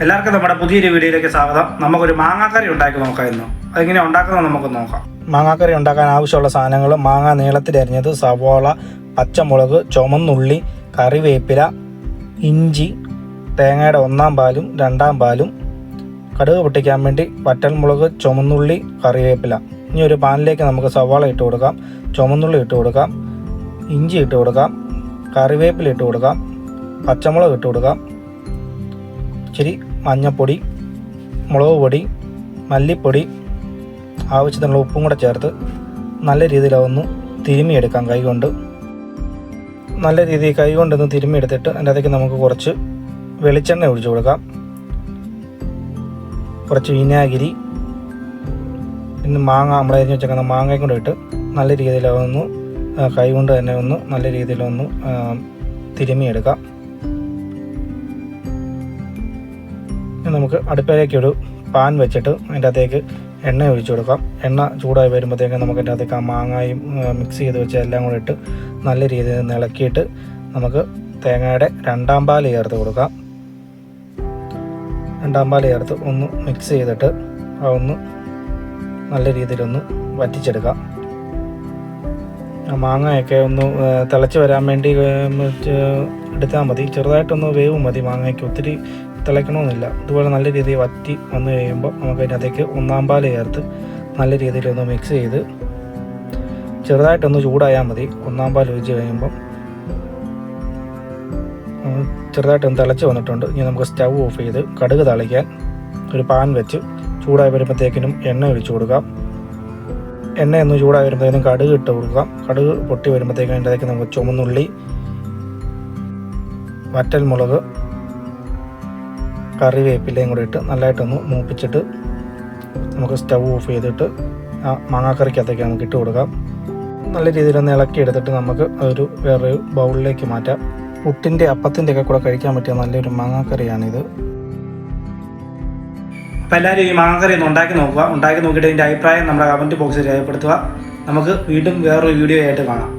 എല്ലാവർക്കും നമ്മുടെ പുതിയൊരു വീഡിയോയിലേക്ക് സ്വാഗതം. നമുക്കൊരു മാങ്ങാക്കറി ഉണ്ടാക്കി നോക്കാം ഇന്ന്. അതെങ്ങനെ ഉണ്ടാക്കുന്നത് നമുക്ക് നോക്കാം. മാങ്ങാക്കറി ഉണ്ടാക്കാൻ ആവശ്യമുള്ള സാധനങ്ങൾ: മാങ്ങ നീളത്തിൽ അരിഞ്ഞത്, സവോള, പച്ചമുളക്, ചുമന്നുള്ളി, കറിവേപ്പില, ഇഞ്ചി, തേങ്ങയുടെ 1-ാം പാലും 2-ാം പാലും, കടുക് പൊട്ടിക്കാൻ വേണ്ടി വറ്റൽമുളക്, ചുമന്നുള്ളി, കറിവേപ്പില. ഇനി ഒരു പാനിലേക്ക് നമുക്ക് സവോള ഇട്ട് കൊടുക്കാം, ചുമന്നുള്ളി ഇട്ട് കൊടുക്കാം, ഇഞ്ചി ഇട്ട് കൊടുക്കാം, കറിവേപ്പില ഇട്ട് കൊടുക്കാം, പച്ചമുളക് ഇട്ട് കൊടുക്കാം, ഇച്ചിരി മഞ്ഞൾപ്പൊടി, മുളക് പൊടി, മല്ലിപ്പൊടി, ആവശ്യത്തിനുള്ള ഉപ്പും കൂടെ ചേർത്ത് നല്ല രീതിയിൽ അതൊന്ന് തിരുമ്മിയെടുക്കാം. കൈകൊണ്ട് നല്ല രീതിയിൽ കൈകൊണ്ടൊന്ന് തിരുമ്മിയെടുത്തിട്ട് അതിൻ്റെ അകത്തേക്ക് നമുക്ക് കുറച്ച് വെളിച്ചെണ്ണ ഒഴിച്ചു കൊടുക്കാം, കുറച്ച് വിനാഗിരി, പിന്നെ മാങ്ങ നമ്മൾ അരിഞ്ഞ് വെച്ചേക്കുന്ന മാങ്ങയും കൂടെ ഇട്ട് നല്ല രീതിയിൽ അതൊന്ന് കൈകൊണ്ട് തന്നെ ഒന്ന് നല്ല രീതിയിലൊന്ന് തിരുമ്മിയെടുക്കാം. നമുക്ക് അടുപ്പിലേക്ക് ഒരു പാൻ വെച്ചിട്ട് അതിൻ്റെ അകത്തേക്ക് എണ്ണ ഒഴിച്ചു കൊടുക്കാം. എണ്ണ ചൂടായി വരുമ്പോഴത്തേക്ക് നമുക്ക് അതിൻ്റെ അകത്തേക്ക് ആ മാങ്ങയും മിക്സ് ചെയ്ത് വെച്ച് എല്ലാം കൂടെ ഇട്ട് നല്ല രീതിയിൽ ഇളക്കിയിട്ട് നമുക്ക് തേങ്ങയുടെ 2-ാം പാൽ ചേർത്ത് കൊടുക്കാം. 2-ാം പാൽ ചേർത്ത് ഒന്ന് മിക്സ് ചെയ്തിട്ട് അതൊന്ന് നല്ല രീതിയിലൊന്ന് വറ്റിച്ചെടുക്കാം. മാങ്ങയൊക്കെ ഒന്ന് തിളച്ച് വരാൻ വേണ്ടി എടുത്താൽ മതി. ചെറുതായിട്ടൊന്ന് വേവ് മതി മാങ്ങയ്ക്ക്, ഒത്തിരി തിളയ്ക്കണമെന്നില്ല. ഇതുപോലെ നല്ല രീതിയിൽ വറ്റി വന്നു കഴിയുമ്പോൾ നമുക്ക് അതിനകത്തേക്ക് 1-ാം പാൽ ചേർത്ത് നല്ല രീതിയിലൊന്ന് മിക്സ് ചെയ്ത് ചെറുതായിട്ടൊന്ന് ചൂടായാൽ മതി. 1-ാം പാൽ ഒഴിച്ച് കഴിയുമ്പം ചെറുതായിട്ടൊന്ന് തിളച്ച് വന്നിട്ടുണ്ട്. ഇനി നമുക്ക് സ്റ്റൗ ഓഫ് ചെയ്ത് കടുക് തളിക്കാൻ ഒരു പാൻ വെച്ച് ചൂടായി വരുമ്പോഴത്തേക്കിനും എണ്ണ ഒഴിച്ചു കൊടുക്കാം. എണ്ണയൊന്ന് ചൂടായി വരുമ്പോഴത്തേക്കും കടുക് ഇട്ട് കൊടുക്കാം. കടുക് പൊട്ടി വരുമ്പോഴത്തേക്കും അതിൻ്റെ അകത്തേക്ക് നമുക്ക് ചുമന്നുള്ളി, വറ്റൽമുളക്, കറിവേപ്പിലയും കൂടി ഇട്ട് നല്ലതായിട്ടൊന്ന് മൂപ്പിച്ചിട്ട് നമുക്ക് സ്റ്റൗ ഓഫ് ചെയ്തിട്ട് ആ മാങ്ങാക്കറിക്കകത്തേക്ക് നമുക്ക് ഇട്ട് കൊടുക്കാം. നല്ല രീതിയിലൊന്ന് ഇളക്കി എടുത്തിട്ട് നമുക്ക് ഒരു വേറൊരു ബൗളിലേക്ക് മാറ്റാം. പുട്ടിൻ്റെ അപ്പത്തിൻ്റെ ഒക്കെ കൂടെ കഴിക്കാൻ പറ്റിയ നല്ലൊരു മാങ്ങാക്കറിയാണിത്. അപ്പോൾ എല്ലാവരും ഈ മാങ്ങാക്കറി ഒന്ന് ഉണ്ടാക്കി നോക്കുക. ഉണ്ടാക്കി നോക്കിയിട്ട് ഇതിൻ്റെ അഭിപ്രായം നമ്മുടെ കമൻറ്റ് ബോക്സിൽ രേഖപ്പെടുത്തുക. നമുക്ക് വീണ്ടും വേറൊരു വീഡിയോ ആയിട്ട് കാണാം.